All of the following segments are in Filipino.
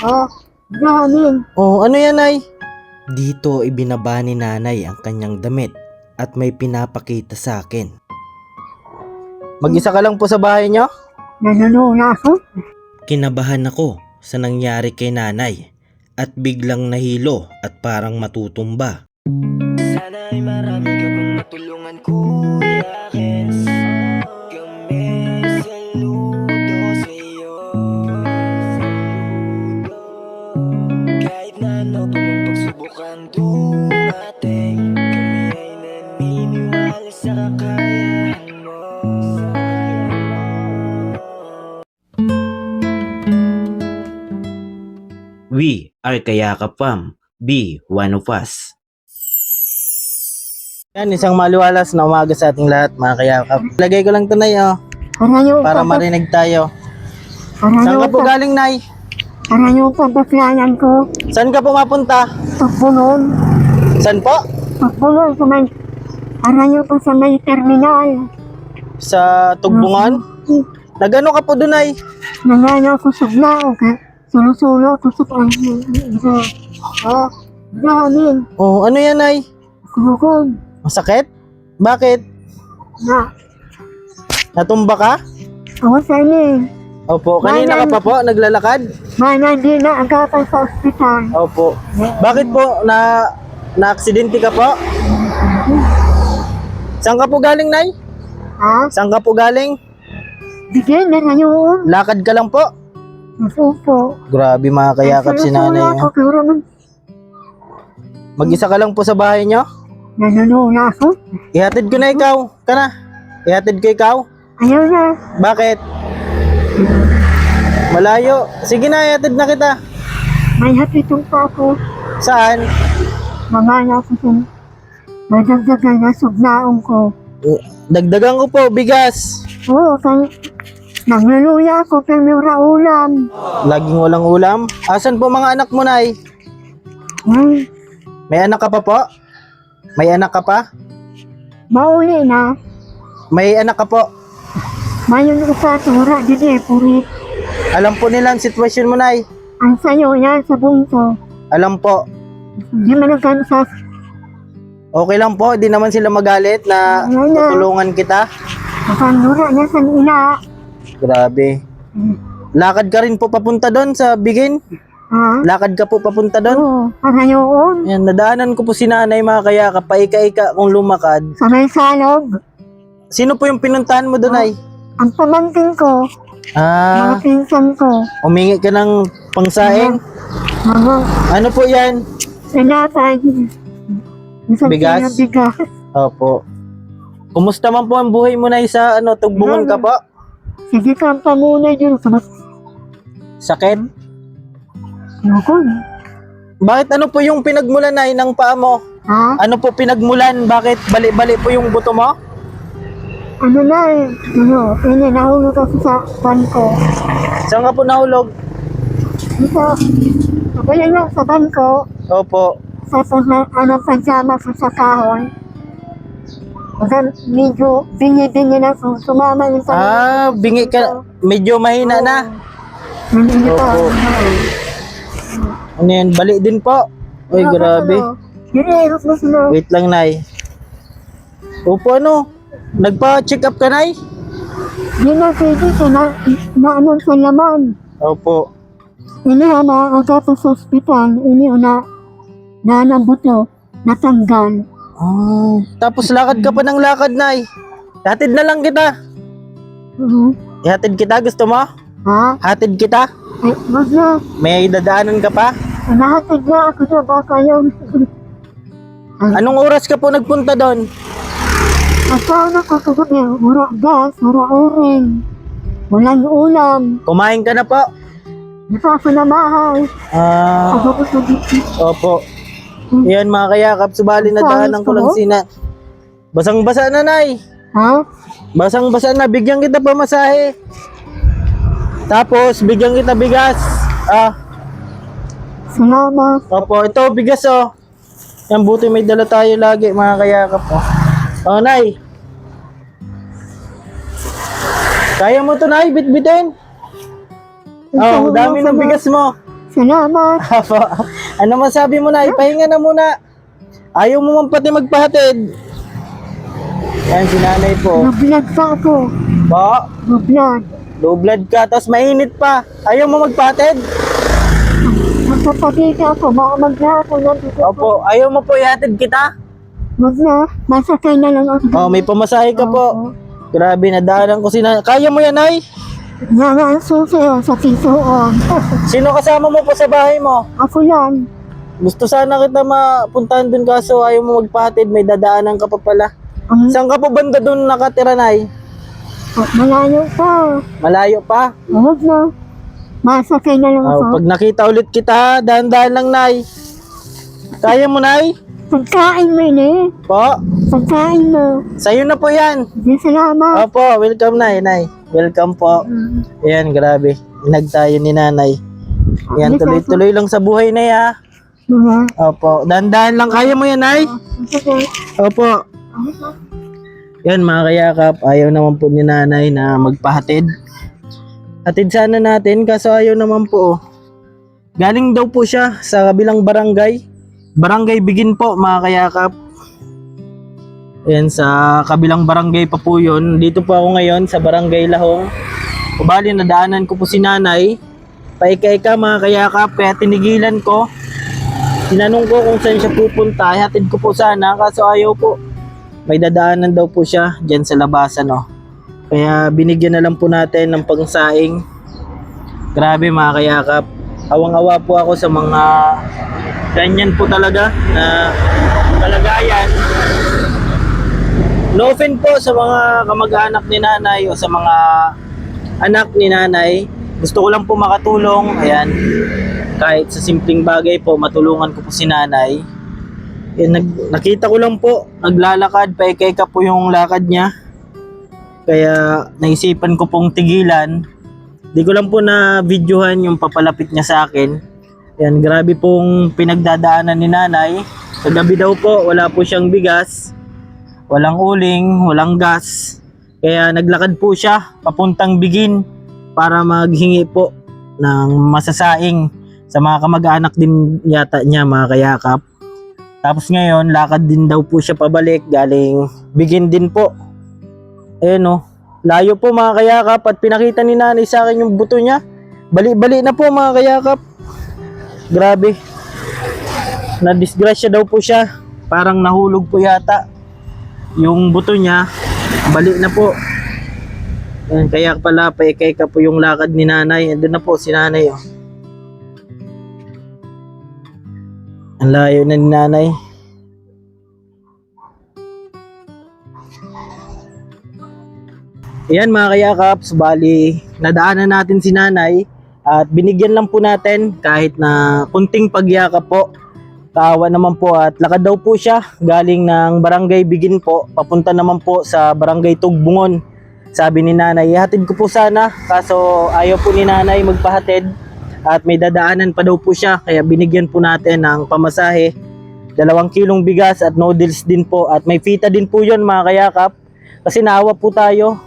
Ah, galing. Oh, ano yan, Nay? Dito ibinaba ni nanay ang kanyang damit at may pinapakita sa akin. Mag-isa ka lang po sa bahay niyo? Nalulula ako. Kinabahan ako sa nangyari kay nanay at biglang nahilo at parang matutumba. Sana ay marami ka pang matulungan, Kuya Kens. Kami saludo sa'yo. Kahit na ano pa mang pagsubukang dumating, kami ay naniniwala sa kakayahan mo. We are Kayakap Fam. Be one of us. Yan, isang maliwalas na umaga sa ating lahat, mga kayakap. Lagay ko lang ito, Nay, para marinig tayo. Saan ka po galing, Nay? Para yung pagbaklayan ko. Saan ka po mapunta? Pagpulon. Saan po? Pagpulon sa may... Para yung po sa may terminal. Sa Tugbungan? Nagano ka po doon, Nay? Nangyayo ako sa blao. Sulo-sulo ako sa pangin. Ah, galing. Oh, ano yan, Nay? Kukog. Masakit? Bakit? Na. Natumba ka? Ako sa inyo. Opo. Kanina ka pa po naglalakad? Mana di na agapay sa ospital. Opo. Bakit po? Na-aksidente ka po? Saan ka po galing, Nay? Ha? Saan ka po galing? Bigyan na ngayon. Lakad ka lang po? Masupo. Grabe, mga kayakap si nanay. Ako, pero Mag-isa ka lang po sa bahay nyo? nalulula ako. Ihatid ko na ikaw. Kana. Ihatid ko ikaw. Ayaw na. Bakit? Malayo. Sige na, ihatid na kita. May hapitong pa ako. Saan? Mamaya ko sa madagdagan na sugnaong ko. Dagdagan ko po, bigas. Oo, kaya nagluluya ako pero may ulam. Laging walang ulam. Asan po mga anak mo, Nay? Ay, May anak ka pa po? May anak ka pa? mauli na. May anak ka po? Mayon ko sa tura, dili, puri. Alam po nila ang sitwasyon mo, Nay. Ang sayo yan sa bunso. Alam po. Hindi man nagkano sa Okay lang po, di naman sila magalit na tutulungan kita. kasandura niya sa ina. Grabe. Lakad ka rin po papunta doon sa Bigin? Ha? Lakad ka po papunta doon? Oo, para yun. Yan, nadaanan ko po si nanay, mga kayakap, paika-ika kung lumakad. Sa may salog. Sino po yung pinuntahan mo doon, Ay? Ang pamangkin ko, mga Ah, pinsan ko, umingi ka ng pangsaing? mga Ano po yan? sinatay. Isang Bigas? bigas. Opo. Kumusta man po ang buhay mo, Nay, sa Tugbungan ka po? Sige ka pa muna dyan. Sakit? Yukon. Bakit ano po yung pinagmulan, Nay, ng paa mo? Ha? Ano po pinagmulan? Bakit bali-bali po yung buto mo? Ano na eh. Ano, ini nahulog ako sa bangko. Saan ka po nahulog? Dito. Kaya lang sa bangko. Opo. Sa pajama ko sa kahoy. Kasi medyo bingi-bingi na ako. Sumama yung Bingi ka. Medyo mahina na. Hindi pa. Opo. Ano yan? Bali din po. Uy, grabe. Hirap na sila. Wait lang, Nay. Opo, ano? Nagpa-check up ka, Nay? Hindi na pwede ko na sa laman. Opo. Ini na agad sa ospital. Ini na buto. Natanggal. Tapos lakad ka pa ng lakad, Nay. Hatid na lang kita. Ihatid kita, gusto mo? Ha? Hatid kita? Ay, wag na. May dadaanan ka pa? Nahatid na ako sa baka yun. Anong oras ka po nagpunta doon? Asawa ko kagabi, wala gas, wala oring. Walang ulam. Kumain ka na po? Di pa ako na bahay. Ako ko sa dito. Opo. Yan, mga kayakap, subali na daanan ko lang sina. Basang-basa na, Nay. Ha? Basang-basa na, bigyan kita pamasahe. Tapos, bigyan kita bigas. Salamat. Opo, ito, bigas, oh. Yan, buti may dala tayo lagi, mga kayakap, oh. Oh, Nay. Kaya mo to, Nay, bitbitin. Oh, dami ng bigas mo. Salamat. Apo. Ano masabi mo na? Ipahinga na muna. Ayaw mo man pati magpahatid. Yan, si nanay po. Mablad pa ako. Po, Mablad. low blood ka, tapos mainit pa. Ayaw mo magpahatid? Magpapakita ako. Baka maglako na dito. Opo, ayaw mo po ihatid kita? Wag na. Masakay na lang ako. Oh, may pamasahe ka po. Grabe, nadaanan ko si nanay. Kaya mo yan, ay? Yan ang susi sa pisuon. Sino kasama mo po sa bahay mo? Ako yan. Gusto sana kita mapuntahan dun kaso ayaw mo magpahatid, may dadaanan ka pa pala. Saan ka po banda dun nakatira, nay? Malayo pa. Malayo pa? Huwag na. Masakay na lang Oh, ako. pag nakita ulit kita, dahan-dahan lang, nay. Kaya mo, nay? Pagkain mo yun eh. Po, Pagkain mo. sa'yo na po yan. Di salamat. Opo, welcome, nay. Welcome po. Ayan, grabe. Inag tayo ni nanay. Ayan, tuloy-tuloy lang sa buhay na ya. Mga. Opo, dahan-dahan lang. Kaya mo yan, nay? Sige. Opo. Yan, mga kayakap, ayaw naman po ni nanay na magpahatid. Hatid sana natin, kaso ayaw naman po. Galing daw po siya sa kabilang barangay. Barangay Bigin po, mga kayakap. Yan, sa kabilang barangay pa po yun. Dito po ako ngayon sa Barangay Lahong. Bali, nadaanan ko po si nanay. Paika-ika, mga kayakap, kaya tinigilan ko. Tinanong ko kung saan siya pupunta. Hatid ko po sana, kaso ayaw po. May dadaanan daw po siya dyan sa labasan, oh. Kaya binigyan na lang po natin ng pangsaing. Grabe, mga kayakap. Awang-awa po ako sa mga ganyan po talaga na kalagayan. No offense po sa mga kamag-anak ni nanay o sa mga anak ni nanay. Gusto ko lang po makatulong. Ayan. Kahit sa simpleng bagay po, matulungan ko po si nanay. Nakita ko lang po, naglalakad, paika-ika po yung lakad niya. Kaya naisipan ko pong tigilan. Di ko lang po na videohan yung papalapit niya sa akin. Yan, grabe pong pinagdadaanan ni nanay. Kagabi daw po, wala po siyang bigas, walang uling, walang gas. Kaya naglakad po siya papuntang Bigin para maghingi po ng masasaing sa mga kamag-anak din yata niya, mga kayakap. Tapos ngayon, lakad din daw po siya pabalik, galing Bigin din po. Ayan o, layo po, mga kayakap, at pinakita ni nanay sa akin yung buto niya. Bali-bali na po, mga kayakap. Grabe. Na-disgrasya daw po siya. Parang nahulog po yata. Yung buto niya, bali na po. Ayan, kaya pala, paika-ika po yung lakad ni nanay. Andun na po si nanay. Oh. Ang layo na ni nanay. Ayan, mga kayakaps, bali nadaanan natin si nanay at binigyan lang po natin kahit na kunting pagyakap po. Kaawa naman po at lakad daw po siya galing ng Barangay Bigin po, papunta naman po sa Barangay Tugbungon. Sabi ni nanay, ihatid ko po sana, kaso ayaw po ni nanay magpahatid at may dadaanan pa daw po siya, kaya binigyan po natin ng pamasahe. 2 kilong bigas at noodles din po at may fita din po yun, mga kayakap, kasi naawa po tayo.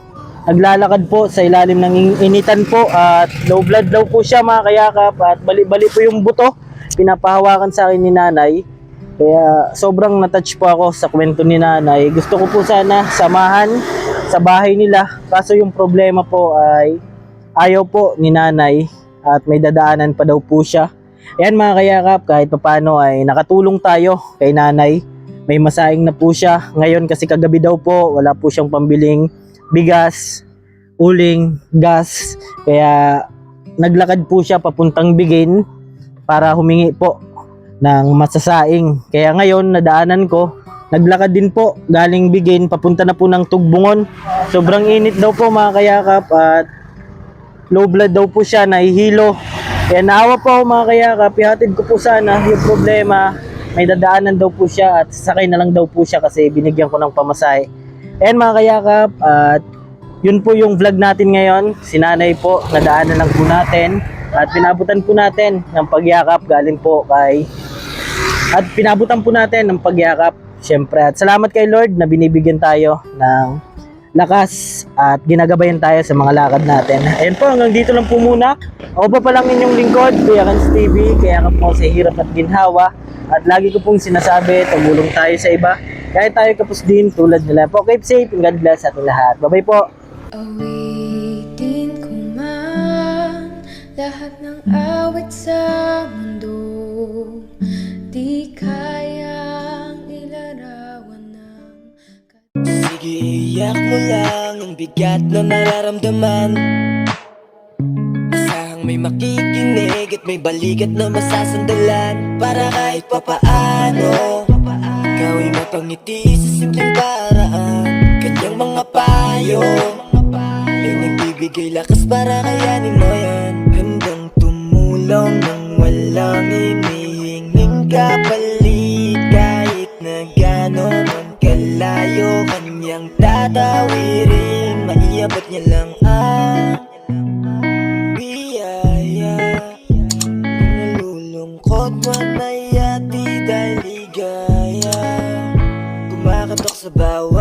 Naglalakad po sa ilalim ng initan po at low blood daw po siya, mga kayakap, at bali-bali po yung buto. Pinapahawakan sa akin ni nanay. Kaya sobrang natouch po ako sa kwento ni nanay. Gusto ko po sana samahan sa bahay nila. Kaso yung problema po ay ayaw po ni nanay at may dadaanan pa daw po siya. Ayan, mga kayakap, kahit papano ay nakatulong tayo kay nanay. May masaing na po siya. Ngayon kasi kagabi daw po wala po siyang pambiling bigas, uling, gas. Kaya naglakad po siya papuntang Bigin para humingi po ng masasaing. Kaya ngayon nadaanan ko, naglakad din po galing Bigin, papunta na po ng Tugbungon. Sobrang init daw po, mga kayakap, at low blood daw po siya, nahihilo. Kaya naawa po ako, mga kayakap, ihatid ko po sana. Yung problema, may dadaanan daw po siya at sasakay na lang daw po siya kasi binigyan ko ng pamasahe. Ayan, mga kayakap, at yun po yung vlog natin ngayon. Si nanay po, nadaanan lang po natin at pinabutan po natin ng pagyakap galing po kay at pinabutan po natin ng pagyakap, syempre. At salamat kay Lord na binibigyan tayo ng lakas at ginagabayan tayo sa mga lakad natin. Ayun po, hanggang dito lang po muna. Ako pa palang inyong lingkod, Kuya Kans TV, kaya ka po sa hirap at ginhawa. At lagi ko pong sinasabi, tumulong tayo sa iba. Kahit tayo kapos din tulad nila po. Keep safe and God bless ating lahat. Bye-bye po. Awitin ko man lahat ng awit sa mundo, di kayang ilarawan ng Sige, iyak mo lang ang bigat na nararamdaman. Asahang may makikinig at may balikat na masasandalan. Para kahit papaano ikaw ay mapangiti sa simpleng paraan. Kanyang mga payo ay nagbibigay lakas para kayanin mo yan. Handang tumulong nang walang hinihinging kapalit. Kahit na gano'n man kalayo kanyang tatawirin, maiabot niya lang ang biyaya. Kung nalulungkot man ay ati dahil ligaya, kumakatok sa bawat